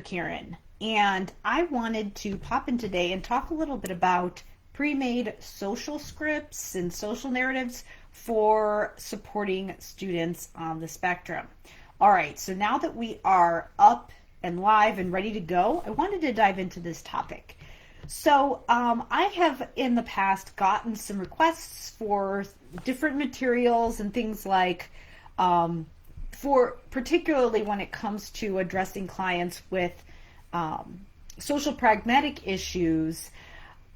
Karen, and I wanted to pop in today and talk a little bit about pre-made social scripts and social narratives for supporting students on the spectrum. All right, so now that we are up and live and ready to go, I wanted to dive into this topic. So I have in the past gotten some requests for different materials and things like for particularly when it comes to addressing clients with social pragmatic issues.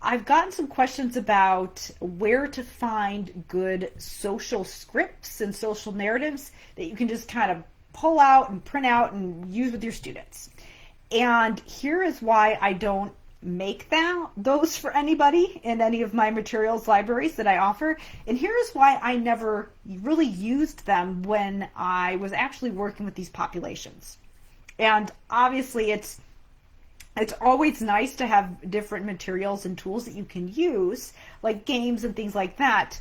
I've gotten some questions about where to find good social scripts and social narratives that you can just kind of pull out and print out and use with your students. And here is why I don't make those for anybody in any of my materials libraries that I offer. And here's why I never really used them when I was actually working with these populations. And obviously it's always nice to have different materials and tools that you can use, like games and things like that.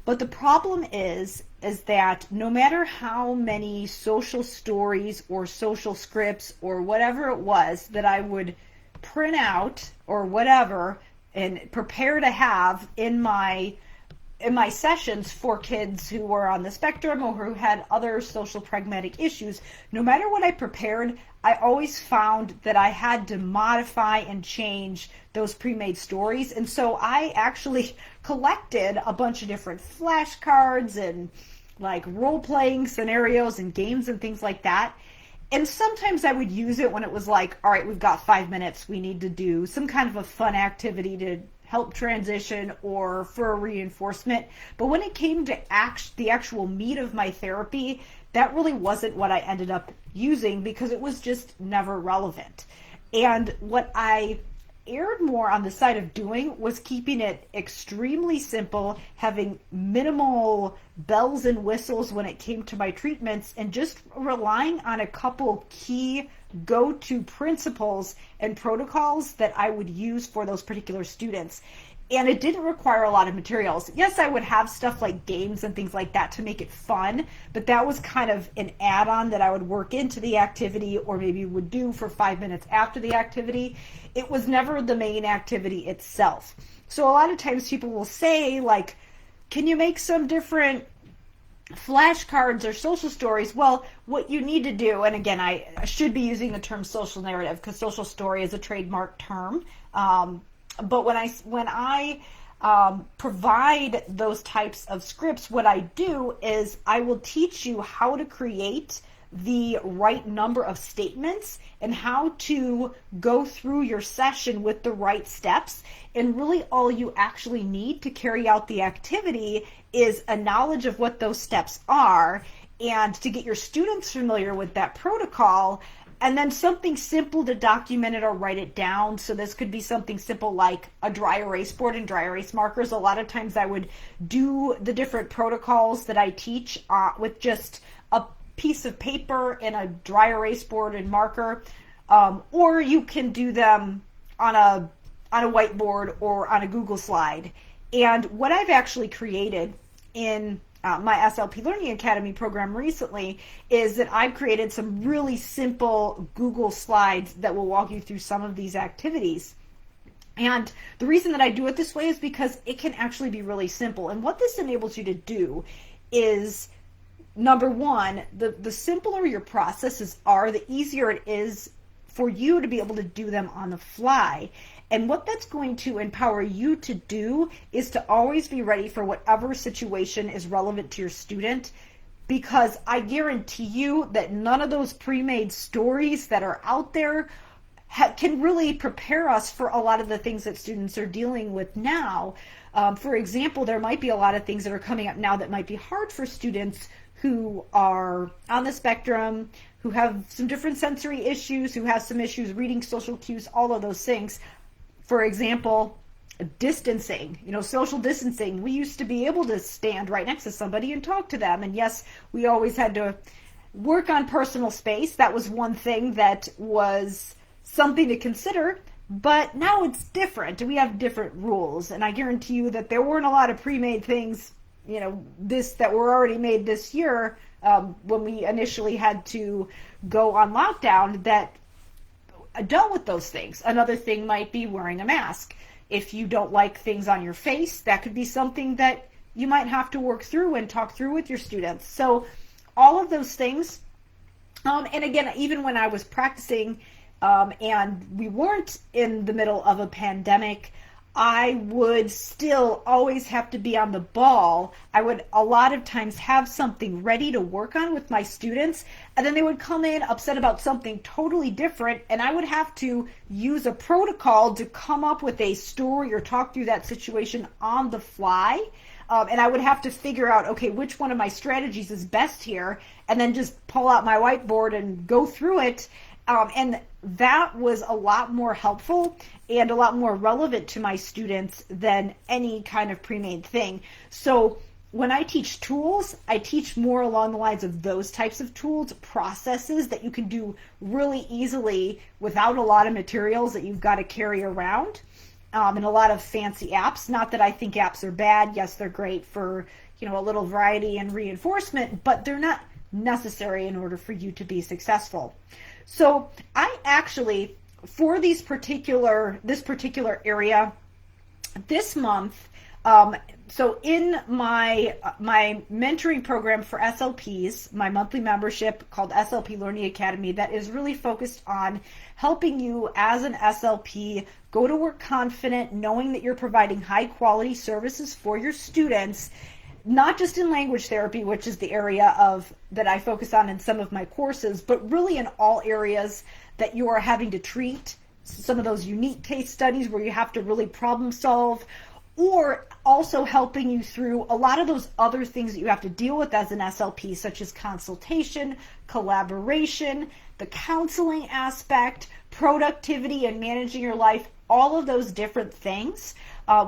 But the problem is that no matter how many social stories or social scripts or whatever it was that I would print out or whatever and prepare to have in my sessions for kids who were on the spectrum or who had other social pragmatic issues, no matter what I prepared, I always found that I had to modify and change those pre-made stories. And so I actually collected a bunch of different flashcards and like role-playing scenarios and games and things like that. And sometimes I would use it when it was like, all right, we've got 5 minutes. We need to do some kind of a fun activity to help transition or for a reinforcement. But when it came to the actual meat of my therapy, that really wasn't what I ended up using because it was just never relevant. And what I erred more on the side of doing was keeping it extremely simple, having minimal bells and whistles when it came to my treatments, and just relying on a couple key go-to principles and protocols that I would use for those particular students. And it didn't require a lot of materials. Yes, I would have stuff like games and things like that to make it fun, but that was kind of an add-on that I would work into the activity or maybe would do for 5 minutes after the activity. It was never the main activity itself. So a lot of times people will say, like, can you make some different flashcards or social stories? Well, what you need to do, and again, I should be using the term social narrative because social story is a trademark term. But when I provide those types of scripts, what I do is I will teach you how to create the right number of statements and how to go through your session with the right steps. And really all you actually need to carry out the activity is a knowledge of what those steps are and to get your students familiar with that protocol. And then something simple to document it or write it down. So this could be something simple like a dry erase board and dry erase markers. A lot of times I would do the different protocols that I teach with just a piece of paper and a dry erase board and marker. Or you can do them on a whiteboard or on a Google slide. And what I've actually created in my SLP Learning Academy program recently is that I've created some really simple Google slides that will walk you through some of these activities. And the reason that I do it this way is because it can actually be really simple. And what this enables you to do is, number one, the simpler your processes are, the easier it is for you to be able to do them on the fly. And what that's going to empower you to do is to always be ready for whatever situation is relevant to your student, because I guarantee you that none of those pre-made stories that are out there can really prepare us for a lot of the things that students are dealing with now. For example, there might be a lot of things that are coming up now that might be hard for students who are on the spectrum, who have some different sensory issues, who have some issues reading social cues, all of those things. For example, distancing, social distancing. We used to be able to stand right next to somebody and talk to them. And yes, we always had to work on personal space. That was one thing that was something to consider. But now it's different. We have different rules. And I guarantee you that there weren't a lot of pre-made things, that were already made this year when we initially had to go on lockdown, that dealt with those things. Another thing might be wearing a mask. If you don't like things on your face, that could be something that you might have to work through and talk through with your students. So all of those things. And again, even when I was practicing and we weren't in the middle of a pandemic, I would still always have to be on the ball. I would a lot of times have something ready to work on with my students, and then they would come in upset about something totally different, and I would have to use a protocol to come up with a story or talk through that situation on the fly. And I would have to figure out, okay, which one of my strategies is best here, and then just pull out my whiteboard and go through it. And that was a lot more helpful and a lot more relevant to my students than any kind of pre-made thing. So when I teach tools, I teach more along the lines of those types of tools, processes that you can do really easily without a lot of materials that you've got to carry around. And a lot of fancy apps. Not that I think apps are bad. Yes, they're great for, a little variety and reinforcement, but they're not necessary in order for you to be successful. So I actually, for this particular area, this month, so in my mentoring program for SLPs, my monthly membership called SLP Learning Academy, that is really focused on helping you as an SLP go to work confident, knowing that you're providing high quality services for your students, not just in language therapy, which is the area that I focus on in some of my courses, but really in all areas that you are having to treat, some of those unique case studies where you have to really problem solve, or also helping you through a lot of those other things that you have to deal with as an SLP, such as consultation, collaboration, the counseling aspect, productivity and managing your life, all of those different things.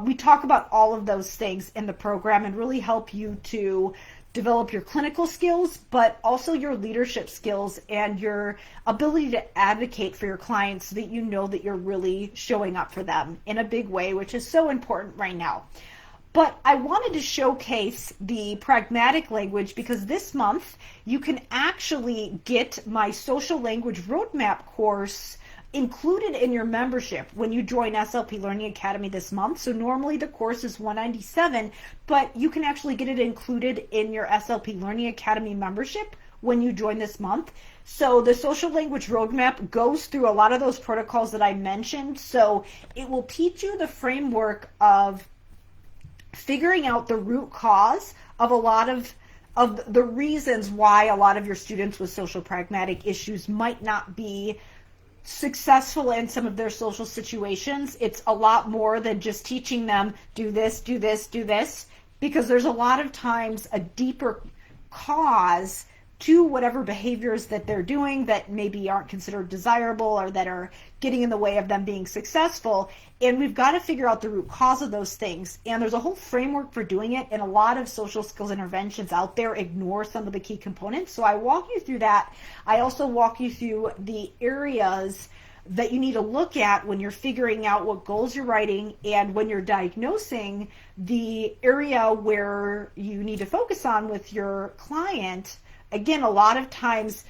We talk about all of those things in the program and really help you to develop your clinical skills, but also your leadership skills and your ability to advocate for your clients so that you know that you're really showing up for them in a big way, which is so important right now. But I wanted to showcase the pragmatic language because this month you can actually get my social language roadmap course included in your membership when you join SLP Learning Academy this month. So normally the course is $197, but you can actually get it included in your SLP Learning Academy membership when you join this month. So the social language roadmap goes through a lot of those protocols that I mentioned. So it will teach you the framework of figuring out the root cause of a lot of the reasons why a lot of your students with social pragmatic issues might not be successful in some of their social situations. It's a lot more than just teaching them do this, do this, do this, because there's a lot of times a deeper cause to whatever behaviors that they're doing that maybe aren't considered desirable or that are getting in the way of them being successful. And we've got to figure out the root cause of those things. And there's a whole framework for doing it, and a lot of social skills interventions out there ignore some of the key components. So I walk you through that. I also walk you through the areas that you need to look at when you're figuring out what goals you're writing, and when you're diagnosing the area where you need to focus on with your client. Again, a lot of times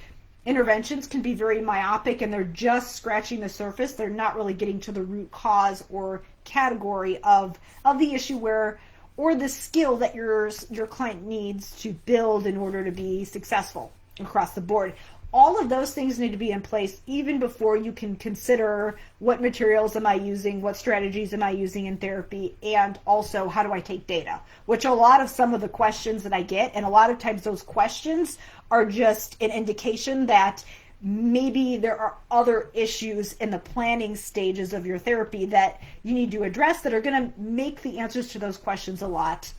interventions can be very myopic and they're just scratching the surface. They're not really getting to the root cause or category of the issue or the skill that your client needs to build in order to be successful across the board. All of those things need to be in place even before you can consider what materials am I using, what strategies am I using in therapy, and also how do I take data, which a lot of some of the questions that I get, and a lot of times those questions are just an indication that maybe there are other issues in the planning stages of your therapy that you need to address that are going to make the answers to those questions a lot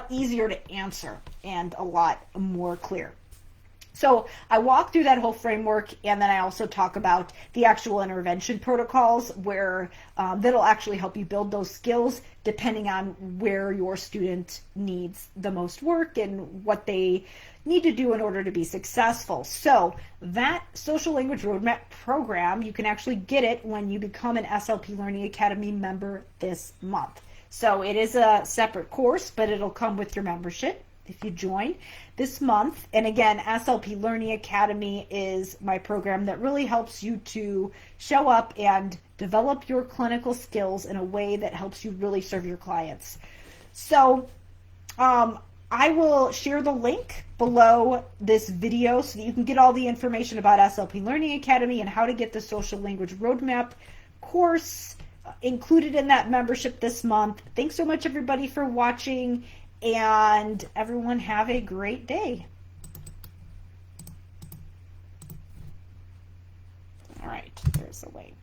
easier to answer and a lot more clear. So I walk through that whole framework, and then I also talk about the actual intervention protocols where that'll actually help you build those skills depending on where your student needs the most work and what they need to do in order to be successful. So that social language roadmap program, you can actually get it when you become an SLP Learning Academy member this month. So it is a separate course, but it'll come with your membership. if you join this month. And again, SLP Learning Academy is my program that really helps you to show up and develop your clinical skills in a way that helps you really serve your clients. So I will share the link below this video so that you can get all the information about SLP Learning Academy and how to get the Social Language Roadmap course included in that membership this month. Thanks so much, everybody, for watching, and everyone have a great day. All right, there's the way.